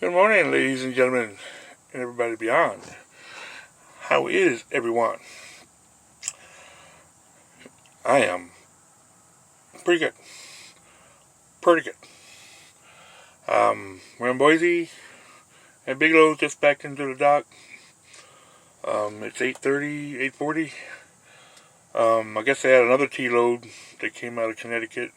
Good morning, ladies and gentlemen, and everybody beyond. How is everyone? I am pretty good. Pretty good. We're in Boise, and Bigelow's just backed into the dock. It's 8:30, 8:40. I guess they had another T-load that came out of Connecticut.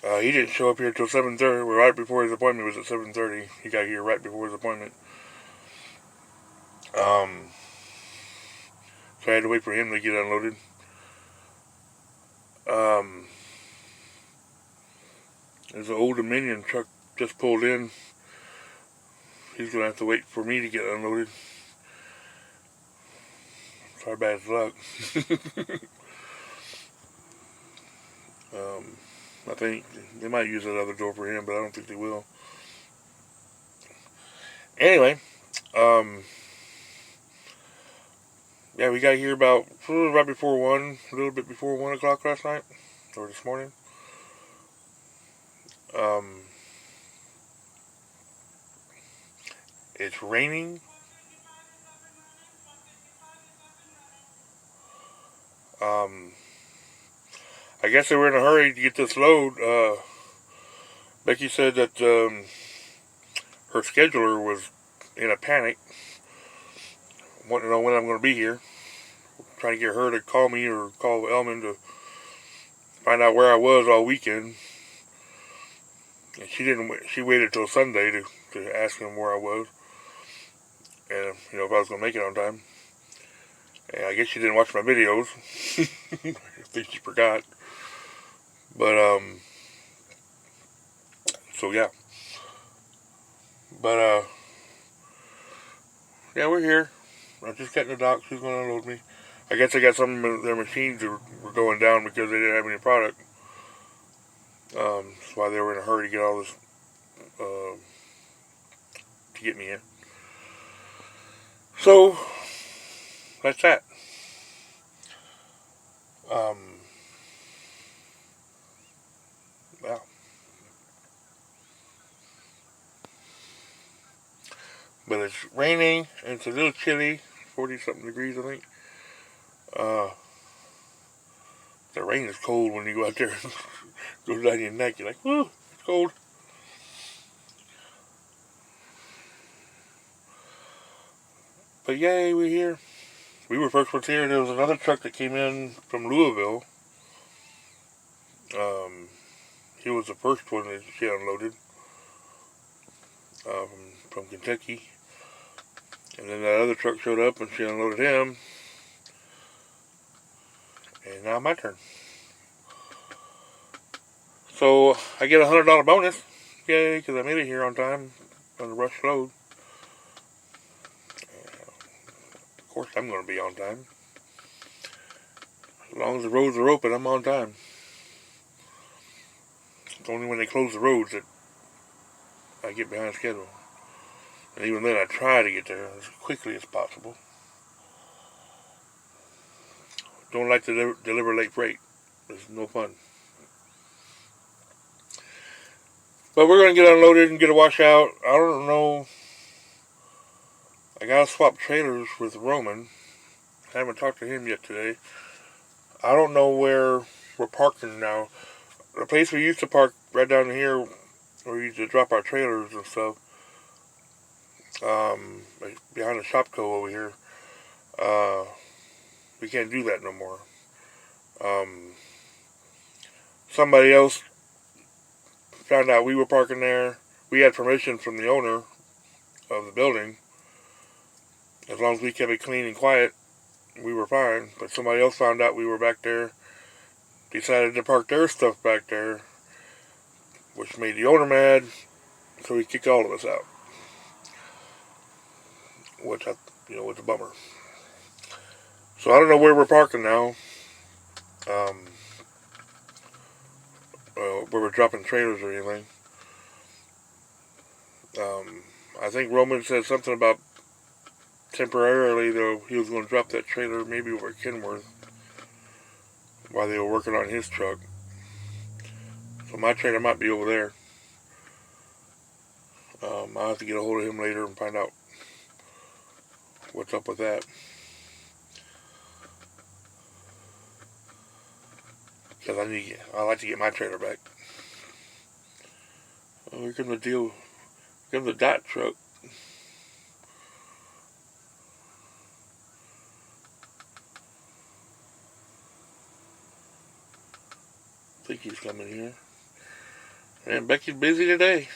He didn't show up here until 7:30. Well, right before his appointment was at 7:30. He got here right before his appointment. So I had to wait for him to get unloaded. There's an old Dominion truck just pulled in. He's going to have to wait for me to get unloaded. Sorry, bad luck. I think they might use that other door for him, but I don't think they will. Anyway, yeah, we got here about right before 1, a little bit before 1 o'clock last night, or this morning. It's raining. I guess they were in a hurry to get this load. Becky said that her scheduler was in a panic, wanting to know when I'm going to be here. Trying to get her to call me or call Elman to find out where I was all weekend. And she didn't. She waited till Sunday to ask him where I was, and if I was going to make it on time. And I guess she didn't watch my videos. I think she forgot. But so yeah. But yeah, we're here. I just got in the dock. She's going to unload me. I guess they got some of their machines that were going down because they didn't have any product. That's why they were in a hurry to get all this to get me in. So that's that. Well, but it's raining and it's a little chilly, 40-something degrees, I think. The rain is cold when you go out there and goes down your neck. You're like, whoo, it's cold. But yay, we're here. We were first ones here. There was another truck that came in from Louisville. He was the first one that she unloaded from Kentucky. And then that other truck showed up and she unloaded him. And now my turn. So I get a $100 bonus. Yay, because I made it here on time on the rush load. Of course, I'm going to be on time. As long as the roads are open, I'm on time. It's only when they close the roads that I get behind schedule. And even then, I try to get there as quickly as possible. Don't like to deliver late freight. It's no fun. But we're going to get unloaded and get a washout. I don't know. I got to swap trailers with Roman. I haven't talked to him yet today. I don't know where we're parking now. The place we used to park right down here, where we used to drop our trailers and stuff, behind the Shopco over here, we can't do that no more. Somebody else found out we were parking there. We had permission from the owner of the building. As long as we kept it clean and quiet, we were fine. But somebody else found out we were back there, decided to park their stuff back there, which made the owner mad, so he kicked all of us out. Which, was a bummer. So I don't know where we're parking now. Where we're dropping trailers or anything. I think Roman said something about temporarily, though, he was going to drop that trailer maybe over at Kenworth while they were working on his truck. So my trailer might be over there. I'll have to get a hold of him later and find out what's up with that. Because I like to get my trailer back. Oh, here comes the deal. Here comes the dot truck. I think he's coming here. And Becky's busy today.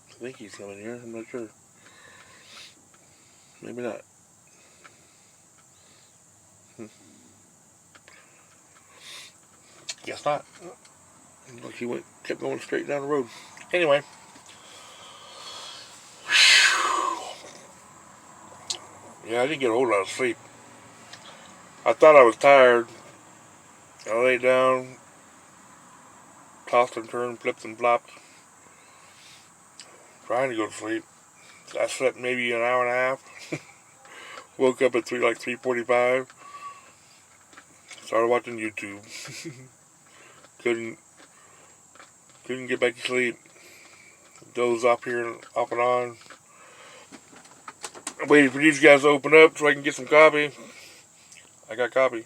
I think he's coming here. I'm not sure. Maybe not. Guess not. Look, he kept going straight down the road. Anyway. Yeah, I didn't get a whole lot of sleep. I thought I was tired. I laid down, tossed and turned, flipped and flopped, trying to go to sleep. I slept maybe an hour and a half. Woke up at 3:45. Started watching YouTube. couldn't get back to sleep. Dozed off here, off and on. I'm waiting for these guys to open up so I can get some coffee. I got coffee.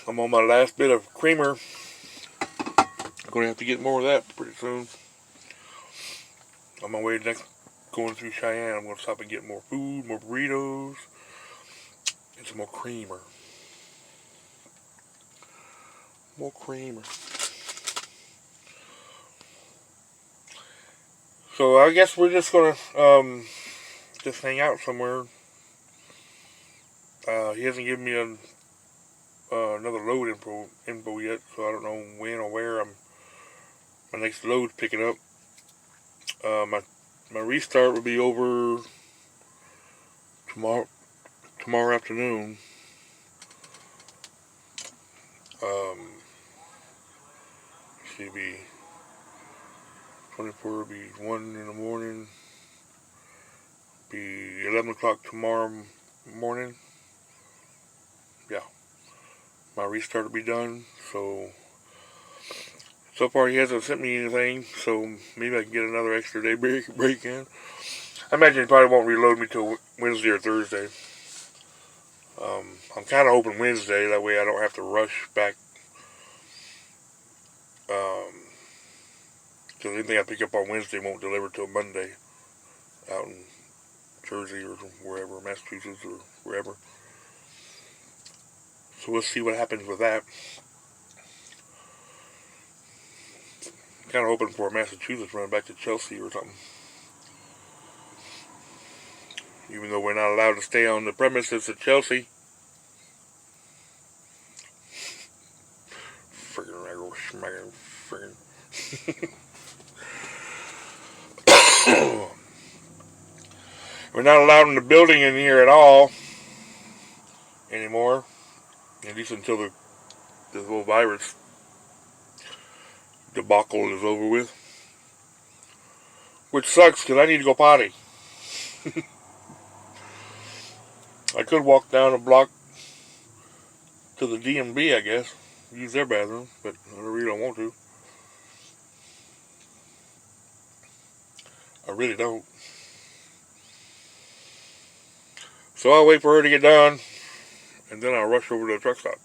I'm on my last bit of creamer. I'm going to have to get more of that pretty soon. On my way next, going through Cheyenne, I'm going to stop and get more food, more burritos, and some more creamer. More creamer. So I guess we're just going to just hang out somewhere. He hasn't given me another load info yet, so I don't know when or where my next load's picking up. My restart will be over tomorrow afternoon. Should be 24, will be 1 in the morning, be 11 o'clock tomorrow morning. Yeah, my restart will be done. So far he hasn't sent me anything, so maybe I can get another extra day break in. I imagine he probably won't reload me till Wednesday or Thursday. I'm kind of hoping Wednesday, that way I don't have to rush back. Because anything I pick up on Wednesday won't deliver till Monday out in Jersey or wherever, Massachusetts or wherever. So we'll see what happens with that. Kind of hoping for a Massachusetts run back to Chelsea or something. Even though we're not allowed to stay on the premises at Chelsea. Friggin'. We're not allowed in the building in here at all anymore. At least until this whole virus debacle is over with. Which sucks because I need to go potty. I could walk down a block to the DMV, I guess. Use their bathroom, but I really don't want to. I really don't. So I'll wait for her to get done, and then I'll rush over to the truck stop.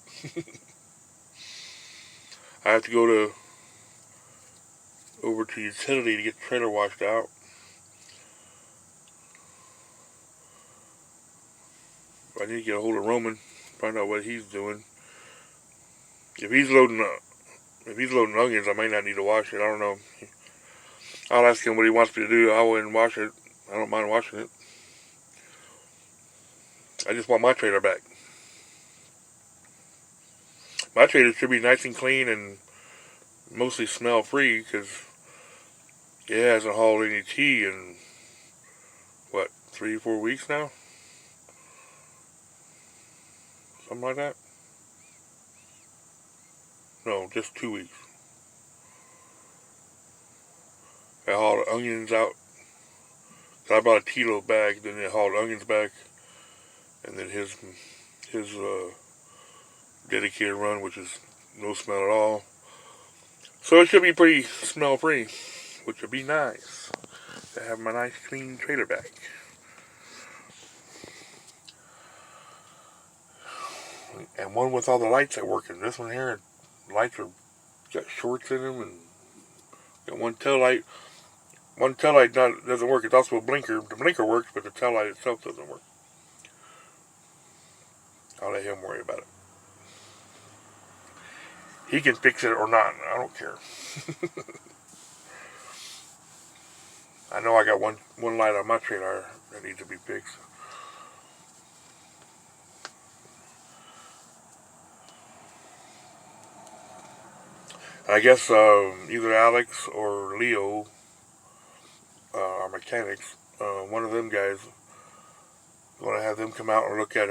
I have to go over to utility to get the trailer washed out. I need to get a hold of Roman, find out what he's doing. If he's loading onions, I might not need to wash it. I don't know. I'll ask him what he wants me to do. I'll go and wash it. I don't mind washing it. I just want my trailer back. My trailer should be nice and clean and mostly smell free because it hasn't hauled any tea in, 3-4 weeks now? Something like that? No, just 2 weeks. I hauled onions out. I bought a kilo bag, then they hauled onions back. And then his dedicated run, which is no smell at all. So it should be pretty smell free, which would be nice to have my nice clean trailer back. And one with all the lights that work in. This one here, lights are got shorts in them, and got one tail light. One tail light doesn't work. It's also a blinker. The blinker works, but the tail light itself doesn't work. I'll let him worry about it. He can fix it or not. I don't care. I know I got one light on my trailer that needs to be fixed. I guess either Alex or Leo, our mechanics, one of them guys, going to have them come out and look at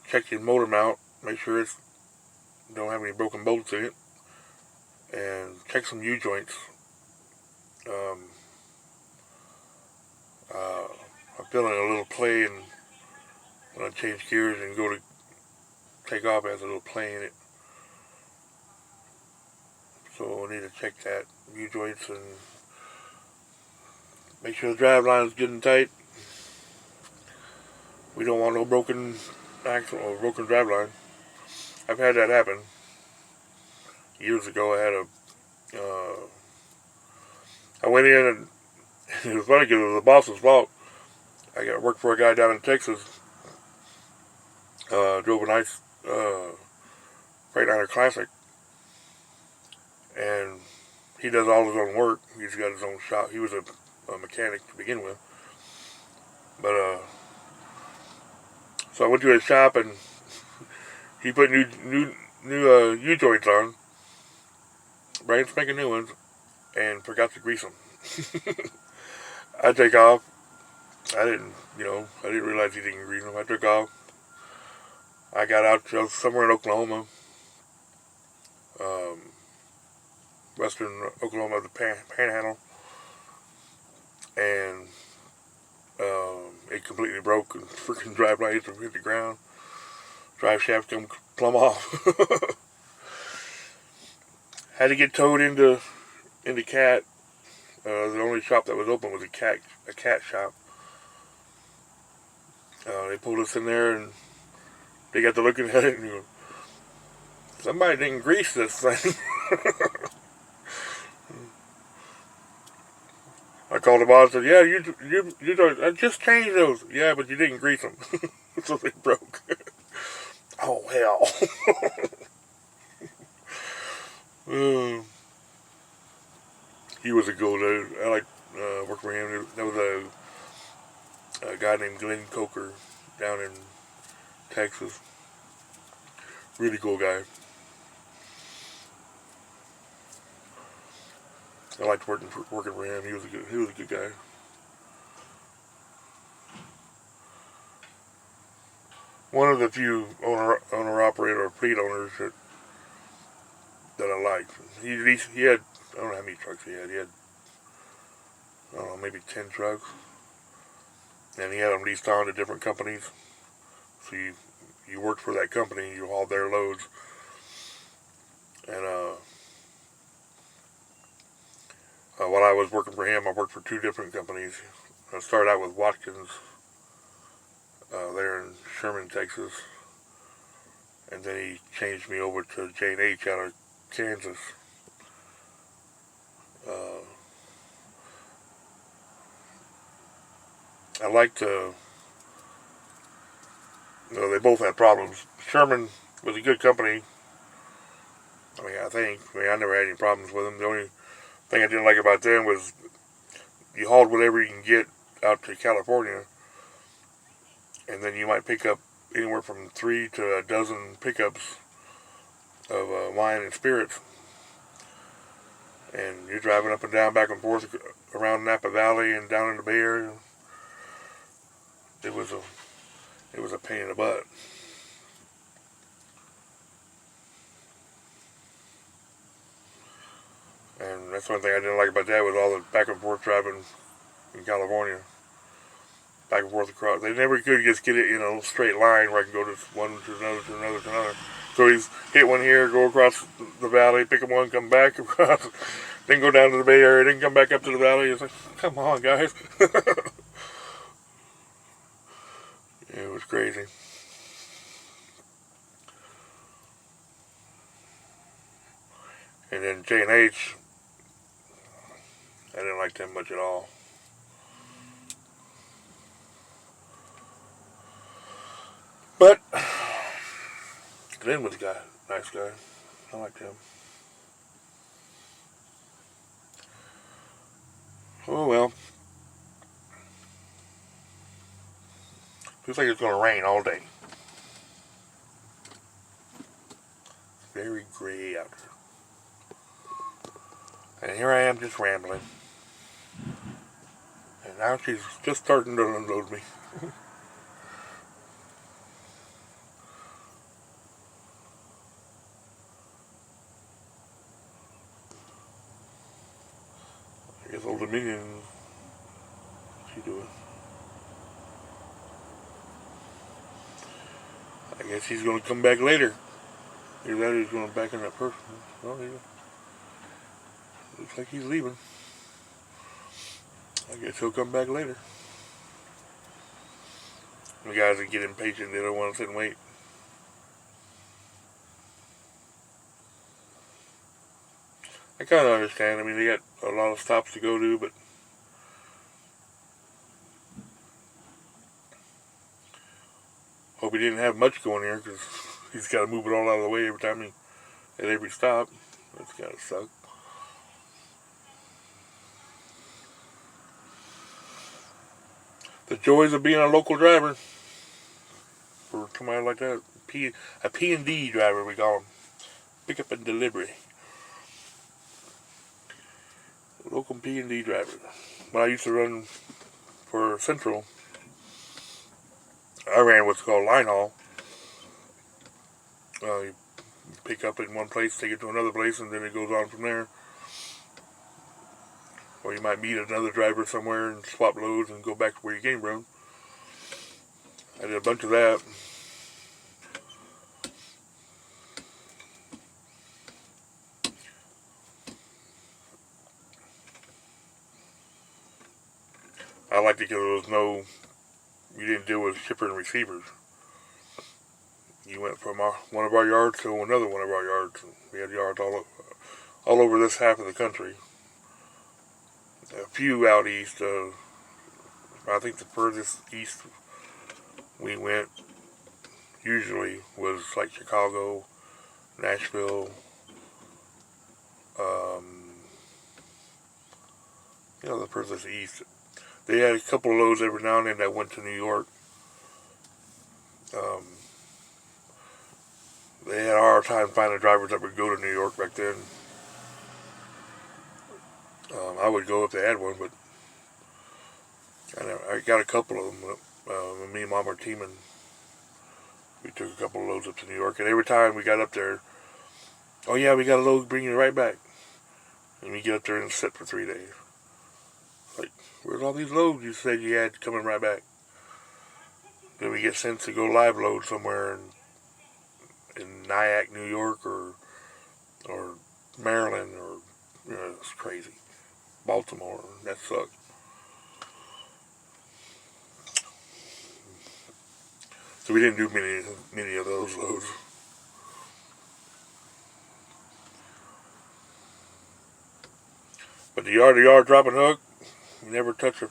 check your motor mount, make sure it's don't have any broken bolts in it, and check some U-joints. I'm feeling a little play, and when I change gears and go to take off, it has a little play in it. So I need to check that U-joints and make sure the drive line is good and tight. We don't want no broken axle or broken drive line. I've had that happen. Years ago, I had I went in and it was funny because it was the boss's fault. I got worked for a guy down in Texas. Drove a nice Freightliner Classic, and he does all his own work. He's got his own shop. He was a mechanic to begin with, but so I went to his shop and he put new U-joints on, brand spanking new ones, and forgot to grease them. I take off. I didn't realize he didn't grease them. I took off. I got out to somewhere in Oklahoma, western Oklahoma, the Panhandle, and it completely broke, and freaking drive lights hit the ground. Drive shaft come plumb off. Had to get towed into CAT. The only shop that was open was a CAT shop. They pulled us in there and they got to looking at it and go, somebody didn't grease this thing. I called the boss and said, yeah, you I just changed those. Yeah, but you didn't grease them. So they broke. Oh, hell. He was a good dude. I like worked for him. There was a guy named Glenn Coker down in Texas. Really cool guy. I liked working for him. He was a good guy. One of the few owner operator fleet owners that I liked. He had, I don't know how many trucks he had. He had, I don't know, maybe 10 trucks. And he had them leased on to different companies. So you worked for that company, you hauled their loads. And while I was working for him, I worked for 2 different companies. I started out with Watkins there in Sherman, Texas. And then he changed me over to J&H out of Kansas. I liked they both had problems. Sherman was a good company. I never had any problems with them. The only thing I didn't like about them was you hauled whatever you can get out to California, and then you might pick up anywhere from 3 to a dozen pickups of wine and spirits. And you're driving up and down, back and forth around Napa Valley and down in the Bay Area. It was a pain in the butt. And that's one thing I didn't like about that was all the back and forth driving in California. Back and forth across. They never could just get it in a straight line where I can go to one to another to another to another. So he's hit one here, go across the valley, pick up one, come back across, then go down to the Bay Area, then come back up to the valley. It's like, come on, guys. It was crazy. And then J&H, I didn't like them much at all. But Glenn was a guy, nice guy. I liked him. Oh well. Looks like it's gonna rain all day. Very gray out there. And here I am just rambling. And now she's just starting to unload me. I guess Old Dominion, what's she doing? I guess he's going to come back later. Either that or he's going back in that person. Well, yeah. Looks like he's leaving. I guess he'll come back later. The guys that get impatient, they don't want to sit and wait. I kind of understand. I mean, they got a lot of stops to go to, but hope he didn't have much going here because he's got to move it all out of the way every time at every stop. That's gotta suck. The joys of being a local driver for somebody like that. A P&D driver, we call them. Pick up and delivery. Local P&D driver. When I used to run for Central, I ran what's called line haul. You pick up in one place, take it to another place, and then it goes on from there. Or you might meet another driver somewhere and swap loads and go back to where you came from. I did a bunch of that. I liked it because you didn't deal with shipper and receivers. You went from one of our yards to another one of our yards. We had yards all over this half of the country. A few out east. I think the furthest east we went usually was like Chicago, Nashville, the furthest east. They had a couple of loads every now and then that went to New York. They had a hard time finding drivers that would go to New York back then. I would go if they had one, but I got a couple of them. Me and Mom were teaming. We took a couple of loads up to New York, and every time we got up there, oh yeah, we got a load, bring you right back. And we get up there and sit for 3 days. Like, where's all these loads you said you had coming right back? Then we get sent to go live load somewhere in Nyack, New York, or Maryland, or it's crazy. Baltimore, that sucked. So we didn't do many of those loads. But the yard drop and hook, you never touch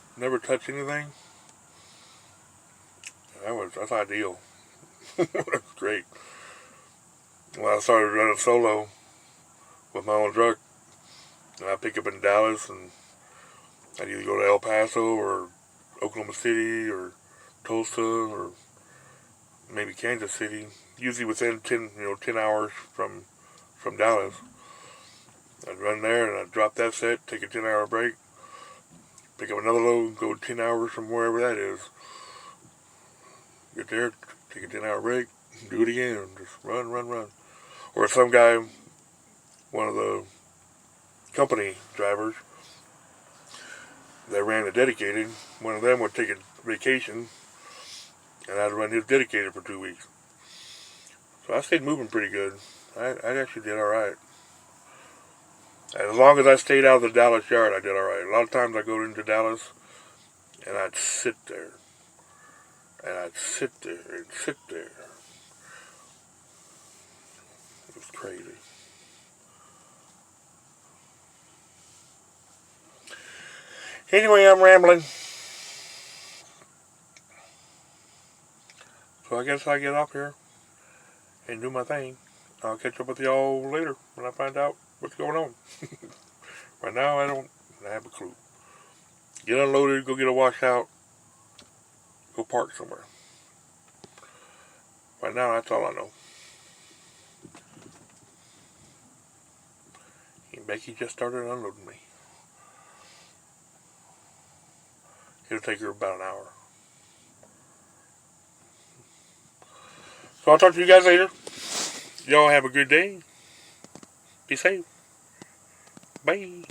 anything. That's ideal. That's great. When I started running solo with my own truck, and I pick up in Dallas, and I'd either go to El Paso or Oklahoma City or Tulsa or maybe Kansas City. Usually within 10 hours from Dallas. I'd run there and I'd drop that set, take a 10-hour break, pick up another load, go 10 hours from wherever that is. Get there, take a 10-hour break, do it again, just run. Or some guy, one of the company drivers that ran a dedicated, one of them would take a vacation, and I'd run his dedicated for 2 weeks. So I stayed moving pretty good. I actually did alright. As long as I stayed out of the Dallas yard, I did alright. A lot of times I go into Dallas and I'd sit there. And I'd sit there and sit there. It was crazy. Anyway, I'm rambling. So I guess I get off here and do my thing. I'll catch up with y'all later when I find out what's going on. Right now, I don't have a clue. Get unloaded, go get a washout, go park somewhere. Right now, that's all I know. And Becky just started unloading me. It'll take her about an hour. So I'll talk to you guys later. Y'all have a good day. Be safe. Bye.